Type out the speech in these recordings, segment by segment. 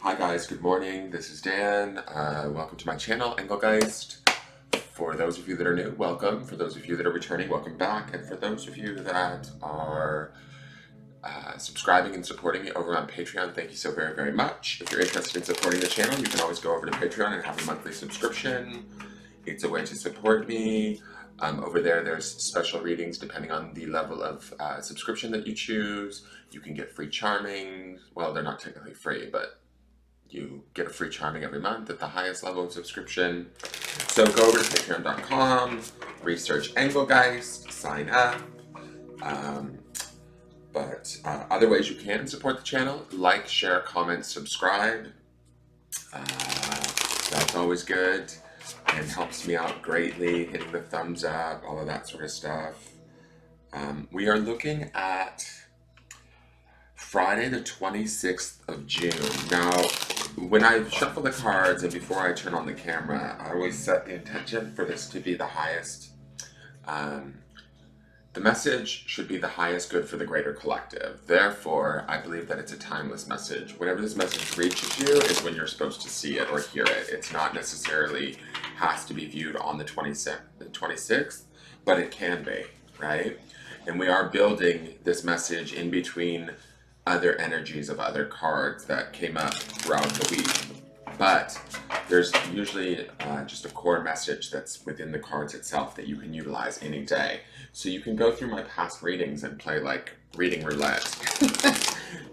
Hi guys, good morning. This is Dan. Welcome to my channel, Engelgeist. For those of you that are new, welcome. For those of you that are returning, welcome back. And for those of you that are subscribing and supporting me over on Patreon, thank you so very, very much. If you're interested in supporting the channel, you can always go over to Patreon and have a monthly subscription. It's a way to support me. Over there, there's special readings depending on the level of subscription that you choose. You can get free charming. Well, they're not technically free, but you get a free charming every month at the highest level of subscription. So go over to patreon.com, research Engelgeist, sign up. Other ways you can support the channel: like, share, comment, subscribe. That's always good and helps me out greatly. Hitting the thumbs up, all of that sort of stuff. We are looking at Friday the 26th of June. Now, when I shuffle the cards and before I turn on the camera, I always set the intention for this to be the highest. The message should be the highest good for the greater collective. Therefore, I believe that it's a timeless message. Whenever this message reaches you is when you're supposed to see it or hear it. It's not necessarily has to be viewed on the 26th, but it can be, right? And we are building this message in between other energies of other cards that came up throughout the week. But there's usually just a core message that's within the cards itself that you can utilize any day. So you can go through my past readings and play like reading roulette.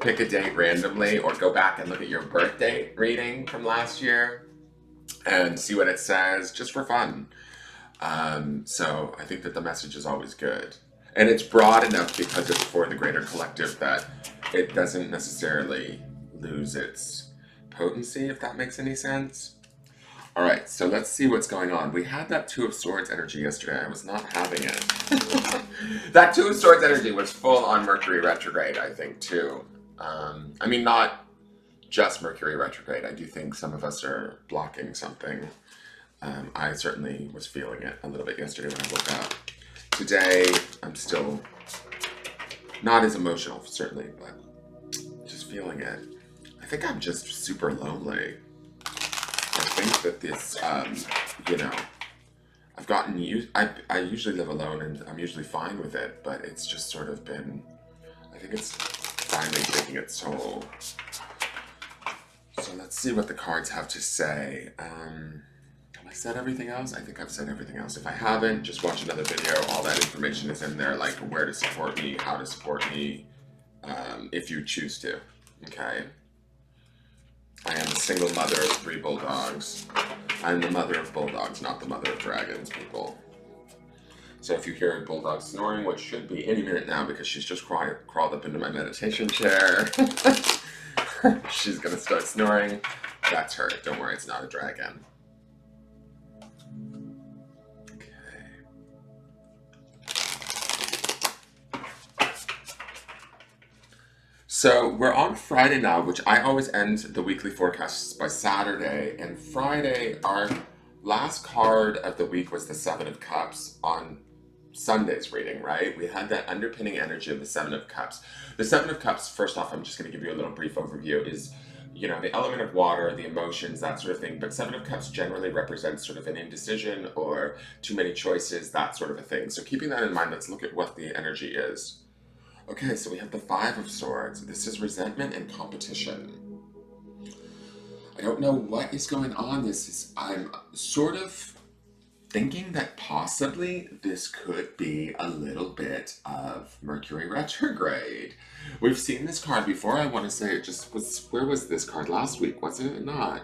Pick a date randomly or go back and look at your birthday reading from last year and see what it says, just for fun. So I think that the message is always good. And it's broad enough because it's for the greater collective that it doesn't necessarily lose its potency, if that makes any sense. All right, so let's see what's going on. We had that Two of Swords energy yesterday. I was not having it. That Two of Swords energy was full on Mercury retrograde, I think, too. I mean, not just Mercury retrograde. I do think some of us are blocking something. I certainly was feeling it a little bit yesterday when I woke up. Today, I'm still not as emotional, certainly, but just feeling it. I think I'm just super lonely. I think that this, I've gotten used, I usually live alone and I'm usually fine with it, but it's just sort of been, I think it's finally taking its toll. So let's see what the cards have to say. Have I said everything else? I think I've said everything else. If I haven't, just watch another video. All that information is in there, like where to support me, how to support me, if you choose to, okay? I am a single mother of 3 bulldogs. I'm the mother of bulldogs, not the mother of dragons, people. So if you hear a bulldog snoring, which should be any minute now because she's just crawled up into my meditation chair, she's gonna start snoring. That's her. Don't worry, it's not a dragon. So we're on Friday now, which I always end the weekly forecasts by Saturday. And Friday, our last card of the week was the Seven of Cups on Sunday's reading, right? We had that underpinning energy of the Seven of Cups. The Seven of Cups, first off, I'm just going to give you a little brief overview, is, you know, the element of water, the emotions, that sort of thing. But Seven of Cups generally represents sort of an indecision or too many choices, that sort of a thing. So keeping that in mind, let's look at what the energy is. Okay, so we have the Five of Swords. This is resentment and competition. I don't know what is going on. I'm sort of thinking that possibly this could be a little bit of Mercury retrograde. We've seen this card before. I want to say it just was, where was this card last week? Wasn't it not?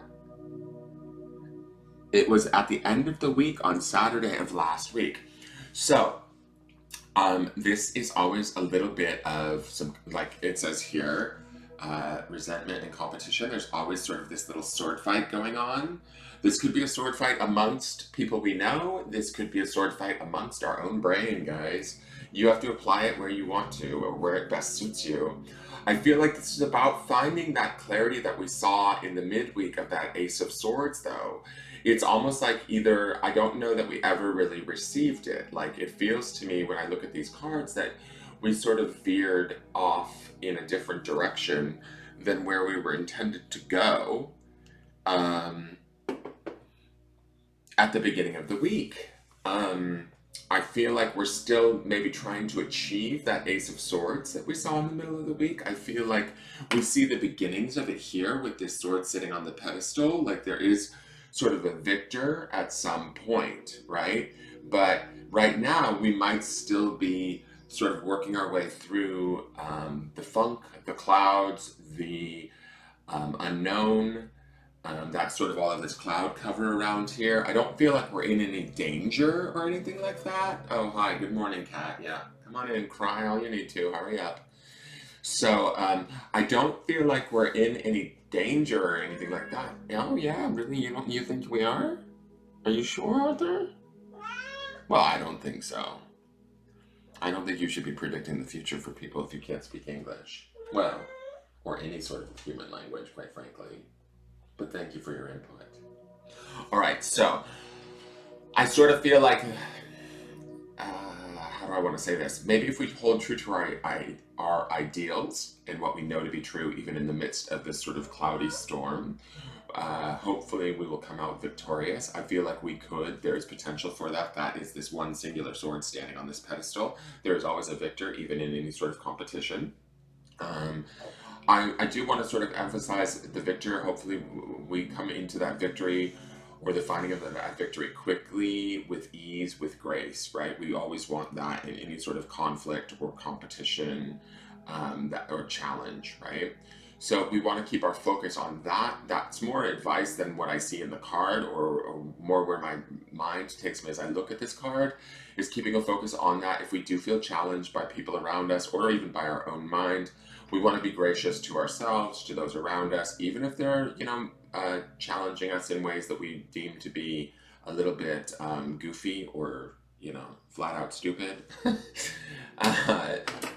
It was at the end of the week on Saturday of last week. So, this is always a little bit of some, like it says here, resentment and competition. There's always sort of this little sword fight going on. This could be a sword fight amongst people we know. This could be a sword fight amongst our own brain, guys. You have to apply it where you want to or where it best suits you. I feel like this is about finding that clarity that we saw in the midweek of that Ace of Swords, though. It's almost like either, I don't know that we ever really received it. Like, it feels to me when I look at these cards that we sort of veered off in a different direction than where we were intended to go um, at the beginning of the week. I feel like we're still maybe trying to achieve that Ace of Swords that we saw in the middle of the week. I feel like we see the beginnings of it here with this sword sitting on the pedestal. Like there is sort of a victor at some point, right? But right now we might still be sort of working our way through the funk, the clouds, the unknown, that's sort of all of this cloud cover around here. I don't feel like we're in any danger or anything like that. Oh, hi, good morning, Kat. Yeah, come on in, cry all you need to. Hurry up. So, I don't feel like we're in any danger or anything like that. Oh, yeah, really? You think we are? Are you sure, Arthur? Well, I don't think so. I don't think you should be predicting the future for people if you can't speak English. Well, or any sort of human language, quite frankly. But thank you for your input. All right, so I sort of feel like, how do I want to say this? Maybe if we hold true to our ideals and what we know to be true, even in the midst of this sort of cloudy storm, hopefully we will come out victorious. I feel like we could. There is potential for that. That is this one singular sword standing on this pedestal. There is always a victor, even in any sort of competition. I do want to sort of emphasize the victor. Hopefully, we come into that victory or the finding of that victory quickly, with ease, with grace, right? We always want that in any sort of conflict or competition or challenge, right? So we want to keep our focus on that. That's more advice than what I see in the card, or more where my mind takes me as I look at this card, is keeping a focus on that. If we do feel challenged by people around us or even by our own mind, we want to be gracious to ourselves, to those around us, even if they're, challenging us in ways that we deem to be a little bit goofy or, flat out stupid.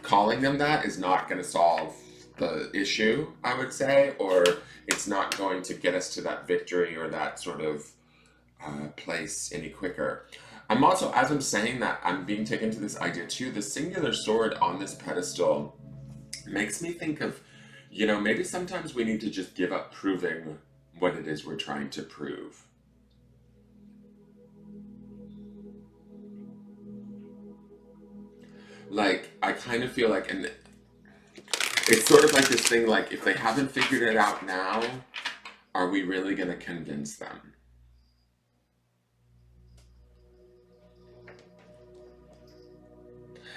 Calling them that is not going to solve the issue, I would say, or it's not going to get us to that victory or that sort of place any quicker. I'm also, as I'm saying that, I'm being taken to this idea too. The singular sword on this pedestal makes me think of, maybe sometimes we need to just give up proving what it is we're trying to prove. Like, I kind of feel like, and it's sort of like this thing, like, if they haven't figured it out now, are we really going to convince them?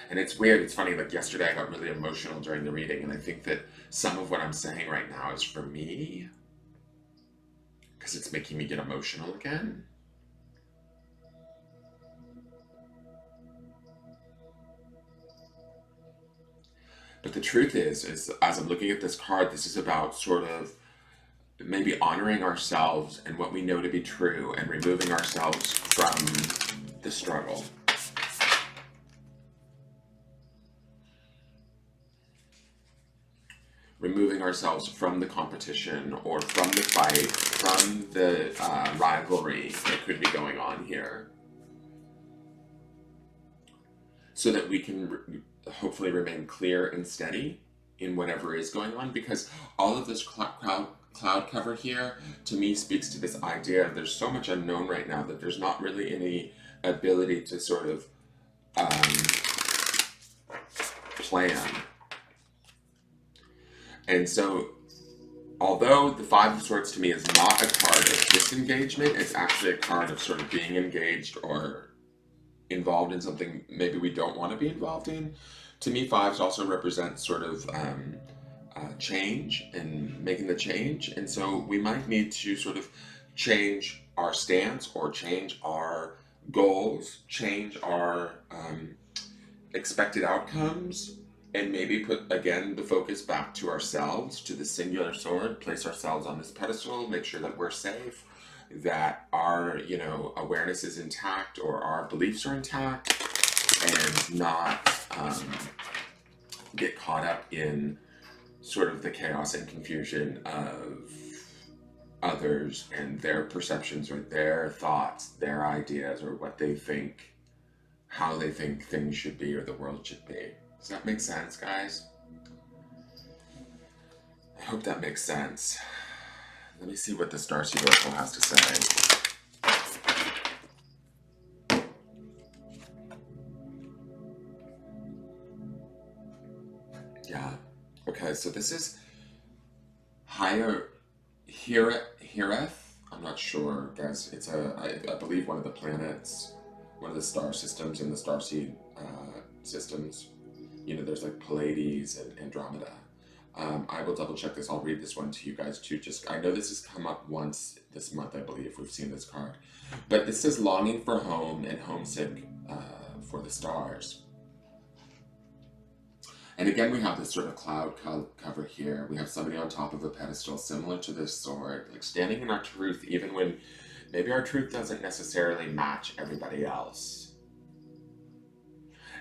And it's weird, it's funny, like yesterday I got really emotional during the reading, and I think that some of what I'm saying right now is for me, because it's making me get emotional again. But the truth is as I'm looking at this card, this is about sort of maybe honoring ourselves and what we know to be true and removing ourselves from the struggle. Removing ourselves from the competition or from the fight, from the rivalry that could be going on here, so that we can hopefully remain clear and steady in whatever is going on, because all of this cloud cover here to me speaks to this idea of there's so much unknown right now that there's not really any ability to sort of plan. And so, although the Five of Swords to me is not a card of disengagement, it's actually a card of sort of being engaged or involved in something maybe we don't want to be involved in. To me, fives also represent sort of change and making the change. And so we might need to sort of change our stance or change our goals, change our expected outcomes, and maybe put again the focus back to ourselves, to the singular sword, place ourselves on this pedestal, make sure that we're safe, that our awareness is intact or our beliefs are intact, and not get caught up in sort of the chaos and confusion of others and their perceptions or their thoughts, their ideas, or what they think, how they think things should be or the world should be. Does that make sense, guys? I hope that makes sense. Let me see what the Starseed Oracle has to say. Yeah. Okay, so this is higher Hireth. I'm not sure, guys. It's I believe one of the planets, one of the star systems in the Starseed systems. You know, there's like Pleiades and Andromeda. I will double check this. I'll read this one to you guys too. Just I know this has come up once this month, I believe. We've seen this card, but this says longing for home and homesick for the stars. And again, we have this sort of cloud cover here. We have somebody on top of a pedestal, similar to this sword, like standing in our truth, even when maybe our truth doesn't necessarily match everybody else.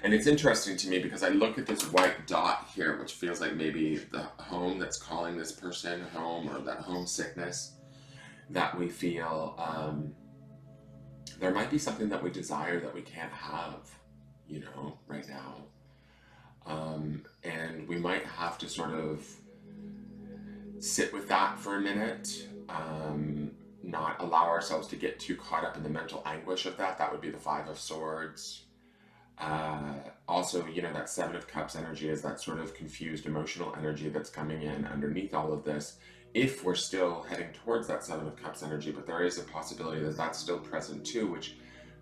And it's interesting to me because I look at this white dot here, which feels like maybe the home that's calling this person home, or that homesickness that we feel. There might be something that we desire that we can't have, you know, right now. And we might have to sort of sit with that for a minute, not allow ourselves to get too caught up in the mental anguish of that. That would be the Five of Swords. Also, you know, that Seven of Cups energy is that sort of confused emotional energy that's coming in underneath all of this. If we're still heading towards that Seven of Cups energy, but there is a possibility that that's still present too, which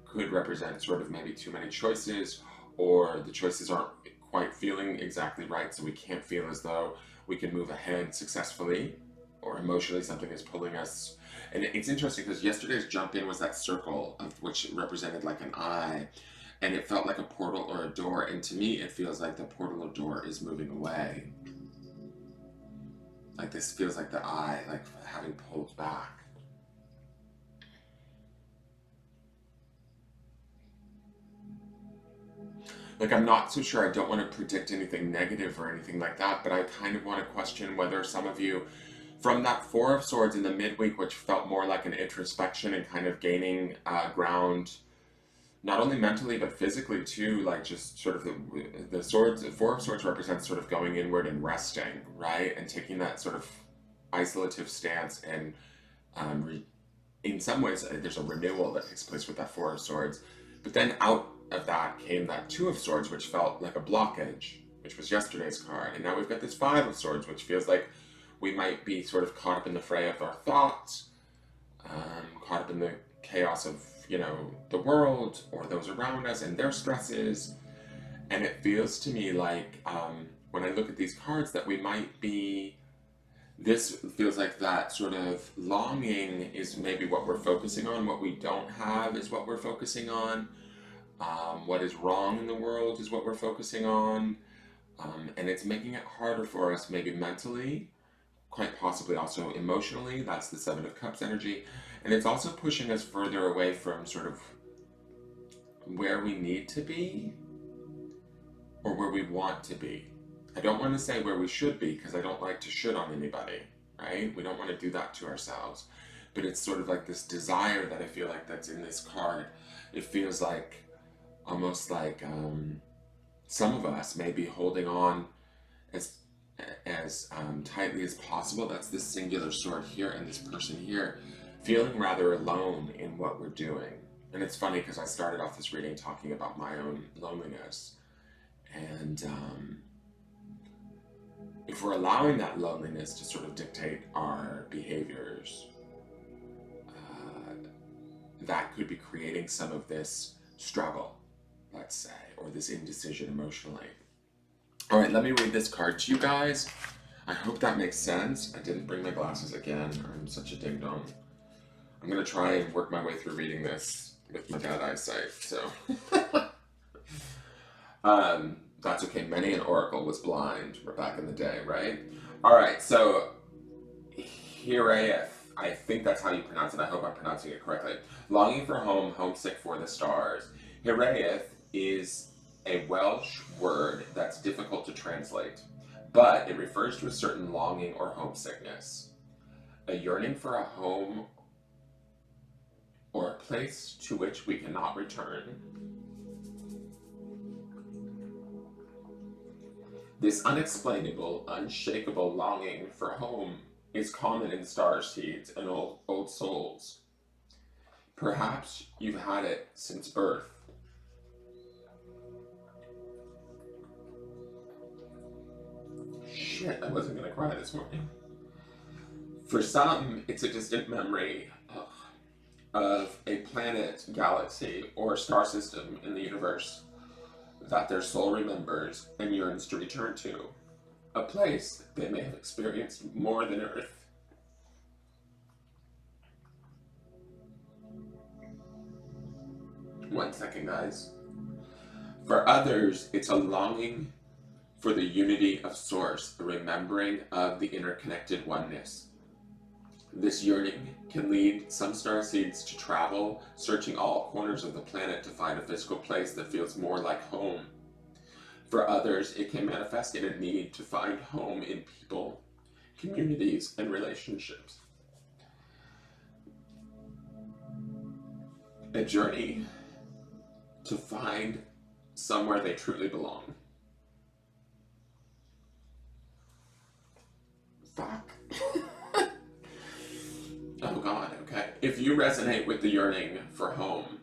could represent sort of maybe too many choices, or the choices aren't quite feeling exactly right, so we can't feel as though we can move ahead successfully, or emotionally something is pulling us. And it's interesting because yesterday's jump in was that circle, of which represented like an eye, and it felt like a portal or a door, and to me it feels like the portal or door is moving away. Like this feels like the eye, like having pulled back. Like, I'm not so sure. I don't want to predict anything negative or anything like that, but I kind of want to question whether some of you, from that Four of Swords in the midweek, which felt more like an introspection and kind of gaining ground, not only mentally but physically too, like just sort of the swords, the Four of Swords represents sort of going inward and resting, right, and taking that sort of isolative stance, and in some ways there's a renewal that takes place with that Four of Swords. But then out of that came that Two of Swords, which felt like a blockage, which was yesterday's card. And now we've got this Five of Swords, which feels like we might be sort of caught up in the fray of our thoughts, caught up in the chaos of, you know, the world or those around us and their stresses. And it feels to me like when I look at these cards that we might be, this feels like that sort of longing is maybe what we're focusing on. What we don't have is what we're focusing on. What is wrong in the world is what we're focusing on. And it's making it harder for us, maybe mentally, quite possibly also emotionally. That's the Seven of Cups energy. And it's also pushing us further away from sort of where we need to be or where we want to be. I don't want to say where we should be because I don't like to should on anybody, right? We don't want to do that to ourselves. But it's sort of like this desire that I feel like that's in this card. It feels like almost like some of us may be holding on as tightly as possible. That's this singular sword here, and this person here feeling rather alone in what we're doing. And it's funny because I started off this reading talking about my own loneliness, and if we're allowing that loneliness to sort of dictate our behaviors, that could be creating some of this struggle, let's say, or this indecision emotionally. All right, let me read this card to you guys. I hope that makes sense. I didn't bring my glasses again. I'm such a ding-dong. I'm going to try and work my way through reading this with my bad eyesight, so. That's okay. Many an oracle was blind. We're back in the day, right? All right, so Hiraeth, I think that's how you pronounce it. I hope I'm pronouncing it correctly. Longing for home, homesick for the stars. Hiraeth is a Welsh word that's difficult to translate, but it refers to a certain longing or homesickness, a yearning for a home or a place to which we cannot return. This unexplainable, unshakable longing for home is common in starseeds and old souls. Perhaps you've had it since birth. Shit, I wasn't gonna cry this morning. For some, it's a distant memory of a planet, galaxy, or star system in the universe that their soul remembers and yearns to return to. A place they may have experienced more than Earth. One second, guys. For others, it's a longing for the unity of Source, a remembering of the interconnected oneness. This yearning can lead some starseeds to travel, searching all corners of the planet to find a physical place that feels more like home. For others, it can manifest in a need to find home in people, communities, and relationships. A journey to find somewhere they truly belong. Fuck. Oh God, okay. If you resonate with the yearning for home,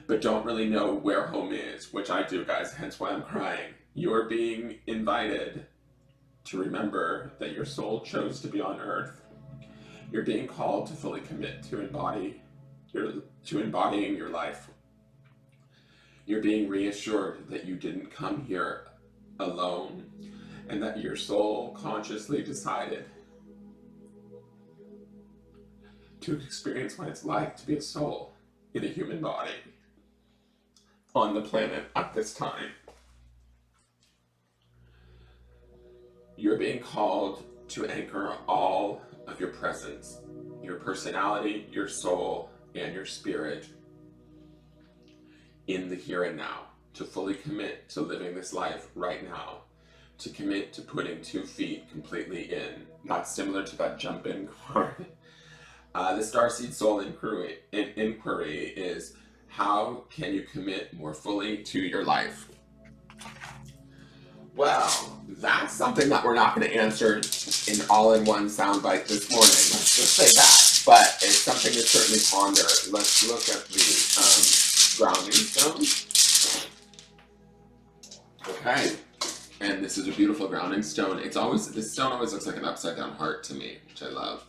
but don't really know where home is, which I do, guys, hence why I'm crying, you're being invited to remember that your soul chose to be on Earth. You're being called to fully commit to embodying your life. You're being reassured that you didn't come here alone, and that your soul consciously decided to experience what it's like to be a soul in a human body on the planet at this time. You're being called to anchor all of your presence, your personality, your soul, and your spirit in the here and now, to fully commit to living this life right now, to commit to putting 2 feet completely in. That's similar to that jump in card. The Starseed Soul inquiry is, how can you commit more fully to your life? Well, that's something that we're not going to answer in all-in-one soundbite this morning. Let's just say that. But it's something to certainly ponder. Let's look at the grounding stone. Okay. And this is a beautiful grounding stone. This stone always looks like an upside-down heart to me, which I love.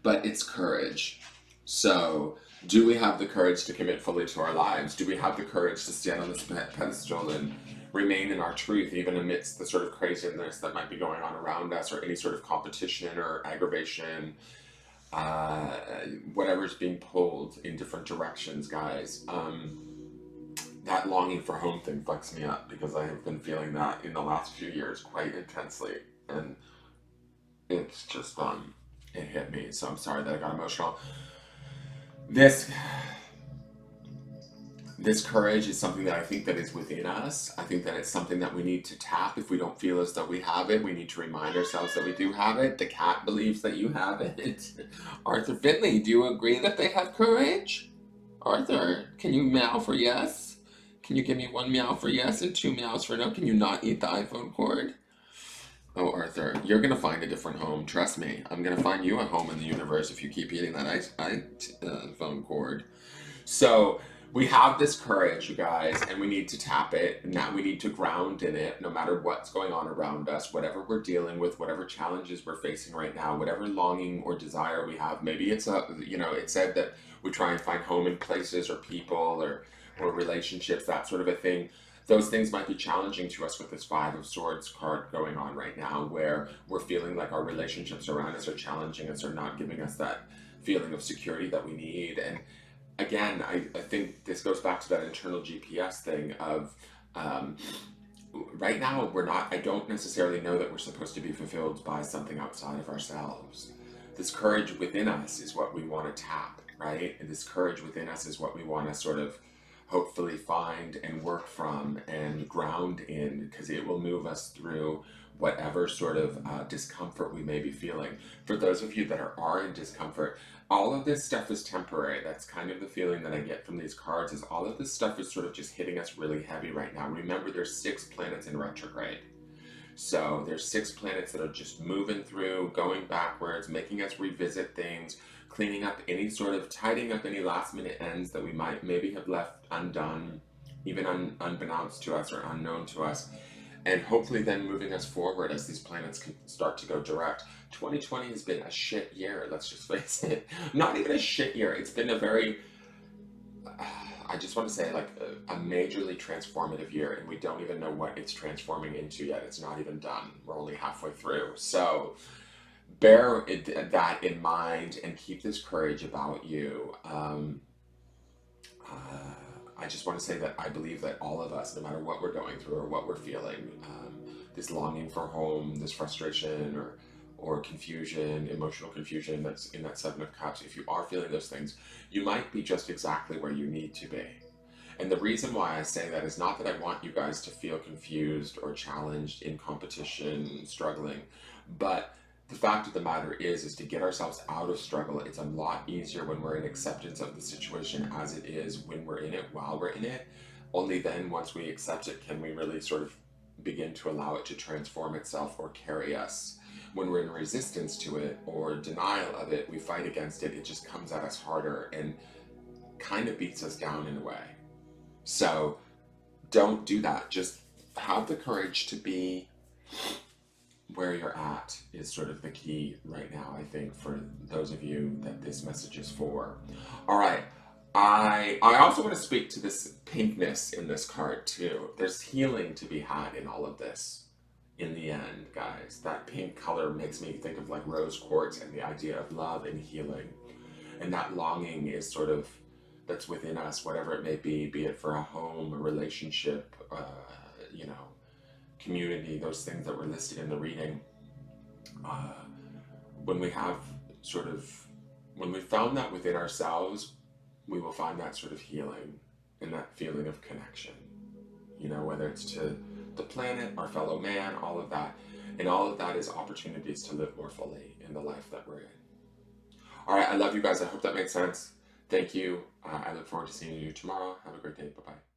But it's courage. So, do we have the courage to commit fully to our lives? Do we have the courage to stand on this pedestal and remain in our truth, even amidst the sort of craziness that might be going on around us, or any sort of competition or aggravation, whatever's being pulled in different directions, guys? That longing for home thing fucks me up, because I have been feeling that in the last few years quite intensely, and it's just it hit me, so I'm sorry that I got emotional. This courage is something that I think that is within us. I think that it's something that we need to tap. If we don't feel as though we have it, we need to remind ourselves that we do have it. The cat believes that you have it. Arthur Finley, do you agree that they have courage? Arthur, can you meow for yes? Can you give me 1 meow for yes and 2 meows for no? Can you not eat the iPhone cord? Oh, Arthur, you're going to find a different home. Trust me. I'm going to find you a home in the universe if you keep eating that iPhone cord. So, we have this courage, you guys, and we need to tap it. Now we need to ground in it, no matter what's going on around us, whatever we're dealing with, whatever challenges we're facing right now, whatever longing or desire we have. Maybe it's it said that we try and find home in places or people or relationships, that sort of a thing. Those things might be challenging to us with this 5 of Swords card going on right now, where we're feeling like our relationships around us are challenging us, or not giving us that feeling of security that we need. And again, I think this goes back to that internal GPS thing of, right now I don't necessarily know that we're supposed to be fulfilled by something outside of ourselves. This courage within us is what we want to tap, right? And this courage within us is what we want to sort of hopefully find and work from and ground in, because it will move us through whatever sort of discomfort we may be feeling. For those of you that are in discomfort, all of this stuff is temporary. That's kind of the feeling that I get from these cards, is all of this stuff is sort of just hitting us really heavy right now. Remember, there's 6 planets in retrograde. So there's 6 planets that are just moving through, going backwards, making us revisit things, cleaning up any sort of, tidying up any last minute ends that we might maybe have left undone, even unbeknownst to us or unknown to us, and hopefully then moving us forward as these planets can start to go direct. 2020 has been a shit year, let's just face it. Not even a shit year, it's been a very, I just want to say, like a majorly transformative year, and we don't even know what it's transforming into yet. It's not even done. We're only halfway through. So bear that in mind and keep this courage about you. I just want to say that I believe that all of us, no matter what we're going through or what we're feeling, this longing for home, this frustration or confusion, emotional confusion that's in that 7 of Cups, if you are feeling those things, you might be just exactly where you need to be. And the reason why I say that is not that I want you guys to feel confused or challenged, in competition, struggling, but the fact of the matter is to get ourselves out of struggle, it's a lot easier when we're in acceptance of the situation as it is, when we're in it, while we're in it. Only then, once we accept it, can we really sort of begin to allow it to transform itself or carry us. When we're in resistance to it or denial of it, we fight against it, it just comes at us harder and kind of beats us down in a way. So don't do that. Just have the courage to be where you're at is sort of the key right now, I think, for those of you that this message is for. All right. I also want to speak to this pinkness in this card too. There's healing to be had in all of this in the end, guys. That pink color makes me think of like rose quartz and the idea of love and healing. And that longing is sort of, that's within us, whatever it may be it for a home, a relationship, you know, community, those things that were listed in the reading. When we have sort of, when we found that within ourselves, we will find that sort of healing and that feeling of connection, you know, whether it's to the planet, our fellow man, all of that. And all of that is opportunities to live more fully in the life that we're in. All right, I love you guys. I hope that makes sense. Thank you. I look forward to seeing you tomorrow. Have a great day. Bye-bye.